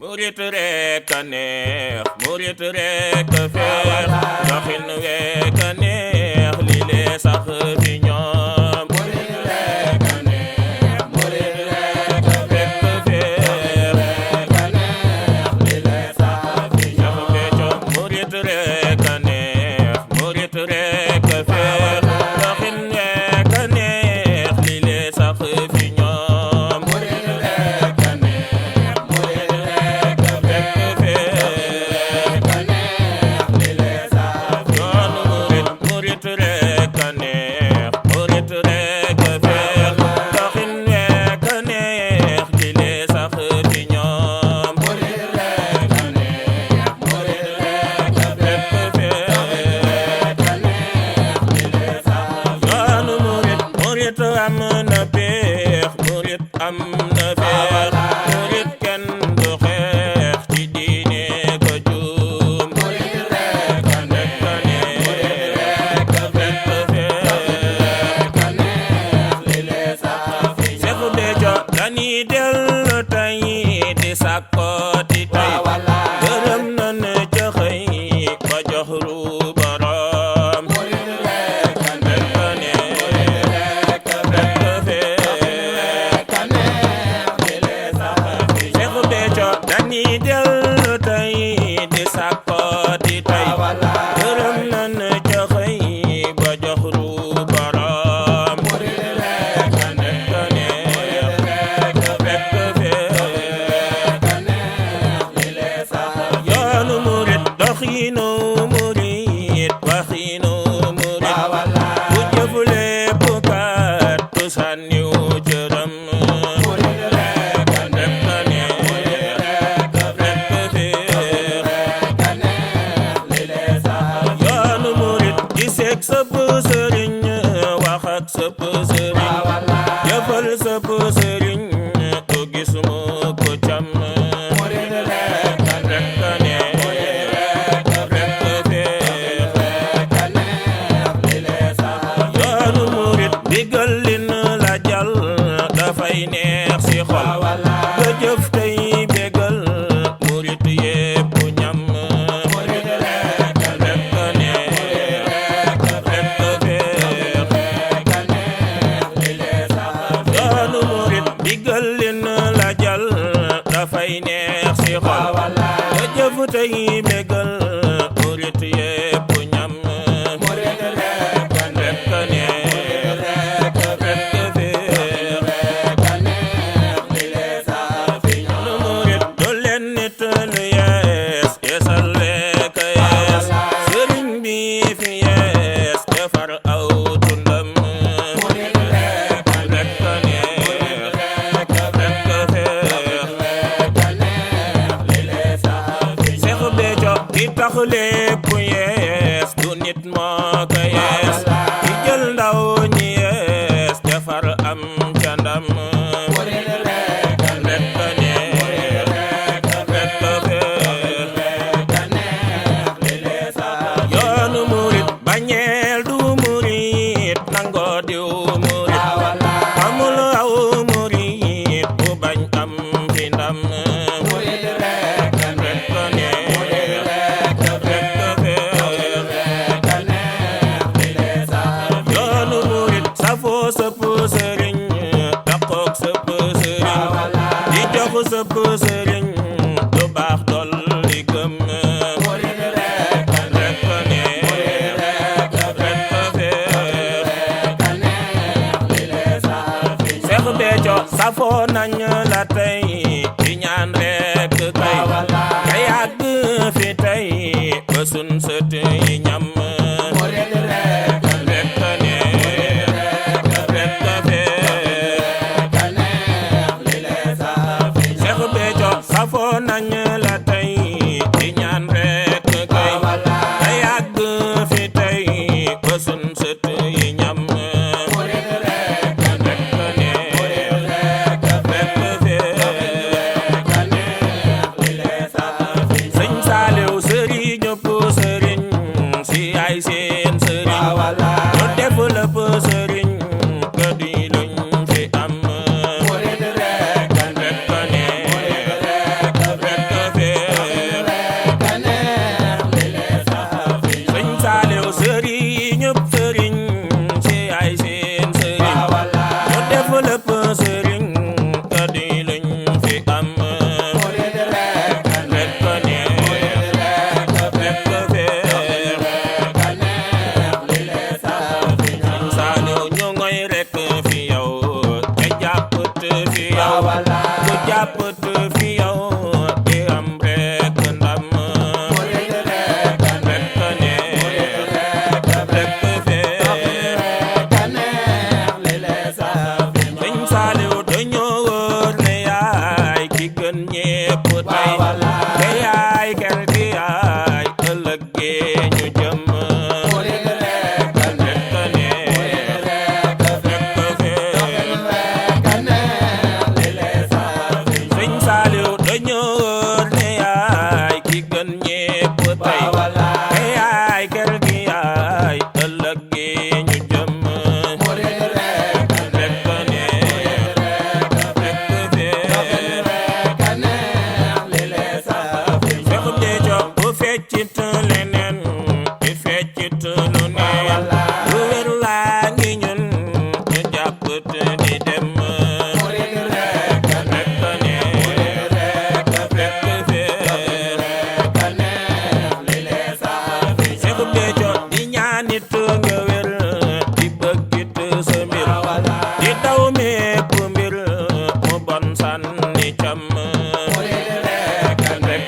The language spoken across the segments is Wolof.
murit rek a neex murit rek a feex doxin wek a neex li lee sax fi ñoom murit rek a neex murit rek a feex rek a neex li lee sax fi ñoom murit rek a neex murit rek a feex doxin wek a neex li lee sax fi ñoom murit rek a neex murit rek a feex rek a neex li lee sax yoonu murit rek a neex murit rek a feex doxin wek a neex li lee sax fi ñoom murit rek a neex murit rek a feex rek a neex li lee sax yoonu murit am na peex murit am na feex murit kenn du xeex ci diine ko juum murit rek a neex murit rek a feex rek a neex li lee sax fi Seex Béthio dañuy dellu tey di sàkkooti tey gërëm nan ca xëy ba jox ru borom murit rek a neex murit rek a feex rek a neex li lee sax fi Seex Béthio dañuy dellu tey di sàkkooti tey gërëm nan ca xëy ba jox ru borom murit rek a neex murit rek a feex rek a neex li lee sax yoonu murit doxinu murit waxinu murit bu jëf lépp kat tu sànniw cëram murit rek a neex murit rek a feex rek a neex li lee sax yoonu murit di seeg sëpp sëriñ wax ak sëpp sëriñ jëfal sëpp sëriñ ko gis mu ko cam murit rek a neex murit rek a feex rek a neex li lee sax yoonu murit digal lin la jàll dafay neex si xol nga jëf tey bégal murit yépp ñam murit rek a neex murit rek a feex rek a neex li lee sax yoonu murit digal lin la jàll dafay neex si xol nga jëf tey bégal murit yépp ñam murit rek a neex murit rek a feex rek a neex li lee sax fi ñoom murit du leen nit lu yees yeesal lekk yees sëriñ bi fi yees defar aw tundam murit rek a neex murit rek a feex rek a neex li lee sax fi Seex Béthio ki tax lépp yees du nit moo ko yees ki jël ndaw ñi yees defar am ca ndam murit rek a neex murit rek a feex rek a neex li lee sax yoonu murit bañeel du murit nangoo diw murit amul aw murit bu bañ am fi ndam murit rek a neex murit rek a feex rek a neex li lee sax yoonu murit safoo sëpp sëriñ daqoog sëpp sëriñ di jox sëpp sëriñ lu baax dolli gëm murit rek a neex murit rek a feex rek a neex li lee sax fi Seex Béthio safoo nañ la tey di ñaan rek kay ka yàgg fi tey ba sun sët yi ñam murit rek a neex murit rek a feex rek a neex li lee sax fi Seex Béthio safoo nañ la tey di ñaan rek kay ka yàgg fi tey ba sun sët yi ñam murit rek a neex murit rek a feex rek a neex li lee sax fi Sëñ Saaliw sëriñ ñëpp sëriñ si ay seen sëriñ lu def lépp sëriñ ka di luñ fi am murit rek a neex murit rek a feex tey te yaay ker gi yaay ëllëg gi ñu jëm Sëñ Saaliw dañoo wóor ne yaay ki gën ñépp tey te yaay ker gi yaay ëllëg gi ñu jëm feccit leneen di feccit lu neen lu wér laa ngi ñun ñu jàpp te di dem rekk ne rekk fee Seex Béthio di ñaanit nga wér di bëggit sa mbir di daw mépp mbir mu bon sànni cam rekk ne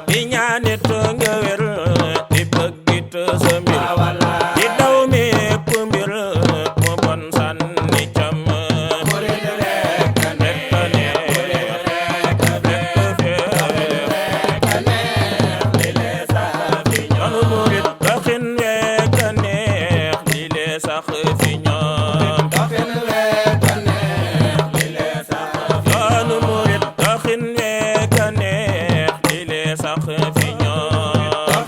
di ñaanit nga wér di bëggit sa mbir di daw mépp mbir mu bon sànni cam rekk ne rekk fee yoonu murit doxin wekk neex li lee sax fi ñoom yoonu murit doxin wekk neex li lee sax fi ñoom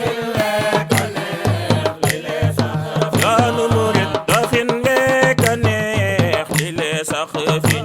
yoonu murit doxin wekk neex li lee sax fi